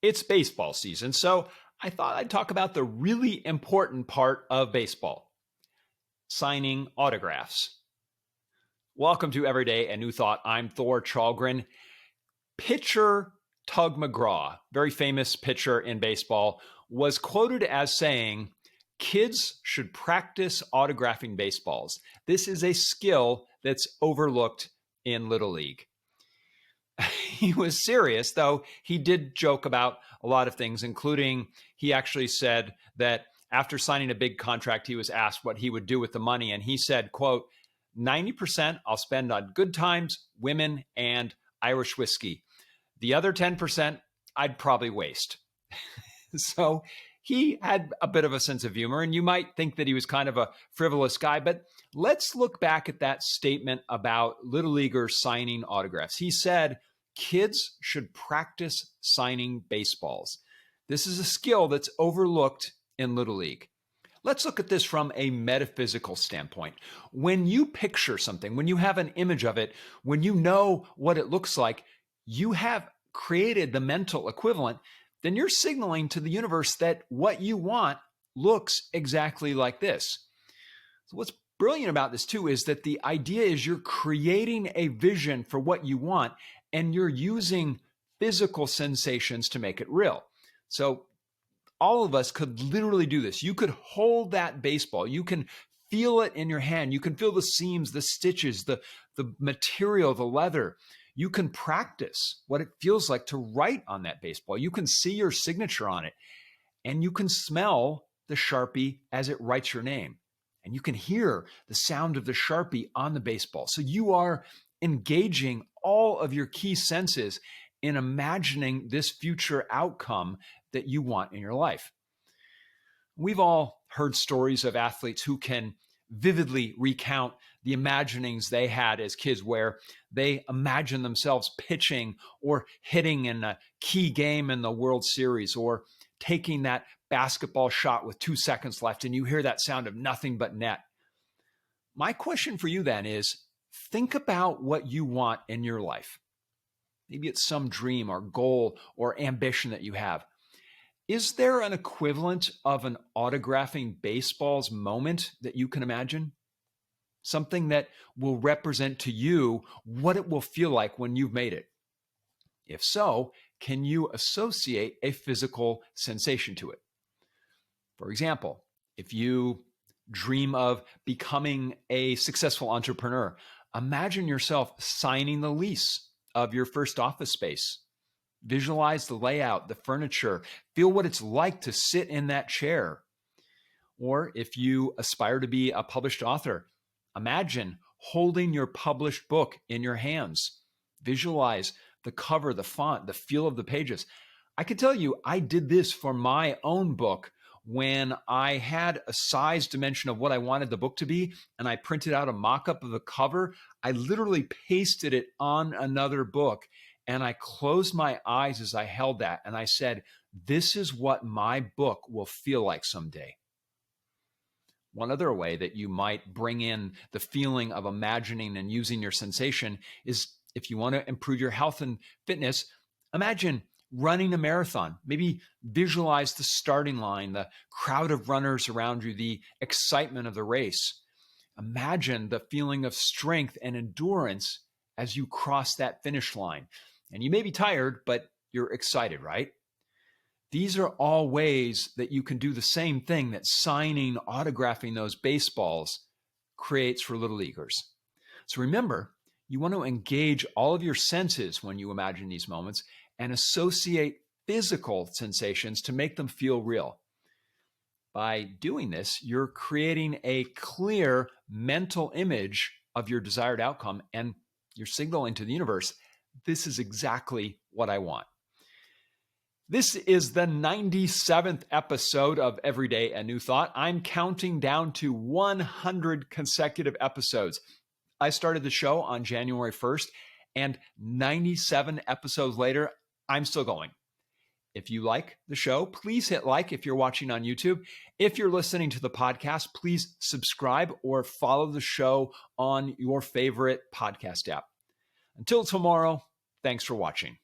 It's baseball season, so I thought I'd talk about the really important part of baseball, signing autographs. Welcome to Everyday A New Thought. I'm Thor Chalgren. Pitcher Tug McGraw, very famous pitcher in baseball, was quoted as saying, "Kids should practice autographing baseballs. This is a skill that's overlooked in Little League." He was serious, though he did joke about a lot of things, including he actually said that after signing a big contract, he was asked what he would do with the money. And he said, quote, 90% I'll spend on good times, women, and Irish whiskey. The other 10% I'd probably waste. So he had a bit of a sense of humor, and you might think that he was kind of a frivolous guy, but let's look back at that statement about Little Leaguers signing autographs. He said, kids should practice signing baseballs. This is a skill that's overlooked in Little League. Let's look at this from a metaphysical standpoint. When you picture something, when you have an image of it, when you know what it looks like, you have created the mental equivalent, then you're signaling to the universe that what you want looks exactly like this. So what's brilliant about this too is that the idea is you're creating a vision for what you want, and you're using physical sensations to make it real. So all of us could literally do this. You could hold that baseball. You can feel it in your hand. You can feel the seams, the stitches, the material, the leather. You can practice what it feels like to write on that baseball. You can see your signature on it, and you can smell the Sharpie as it writes your name. And you can hear the sound of the Sharpie on the baseball. So you are engaging all of your key senses in imagining this future outcome that you want in your life. We've all heard stories of athletes who can vividly recount the imaginings they had as kids, where they imagine themselves pitching or hitting in a key game in the World Series, or taking that basketball shot with 2 seconds left and you hear that sound of nothing but net. My question for you then is, think about what you want in your life. Maybe it's some dream or goal or ambition that you have. Is there an equivalent of an autographing baseballs moment that you can imagine? Something that will represent to you what it will feel like when you've made it. If so, can you associate a physical sensation to it? For example, if you dream of becoming a successful entrepreneur, imagine yourself signing the lease of your first office space. Visualize the layout, the furniture, feel what it's like to sit in that chair. Or if you aspire to be a published author, imagine holding your published book in your hands. Visualize the cover, the font, the feel of the pages. I can tell you, I did this for my own book when I had a size dimension of what I wanted the book to be, and I printed out a mock-up of the cover. I literally pasted it on another book, and I closed my eyes as I held that, and I said, this is what my book will feel like someday. One other way that you might bring in the feeling of imagining and using your sensation is if you want to improve your health and fitness, imagine running a marathon. Maybe visualize the starting line, the crowd of runners around you, the excitement of the race. Imagine the feeling of strength and endurance as you cross that finish line. And you may be tired, but you're excited, right? These are all ways that you can do the same thing that signing, autographing those baseballs creates for Little Leaguers. So remember, you want to engage all of your senses when you imagine these moments and associate physical sensations to make them feel real. By doing this, you're creating a clear mental image of your desired outcome, and you're signaling to the universe, this is exactly what I want. This is the 97th episode of Everyday A New Thought. I'm counting down to 100 consecutive episodes. I started the show on January 1st, and 97 episodes later, I'm still going. If you like the show, please hit like if you're watching on YouTube. If you're listening to the podcast, please subscribe or follow the show on your favorite podcast app. Until tomorrow, thanks for watching.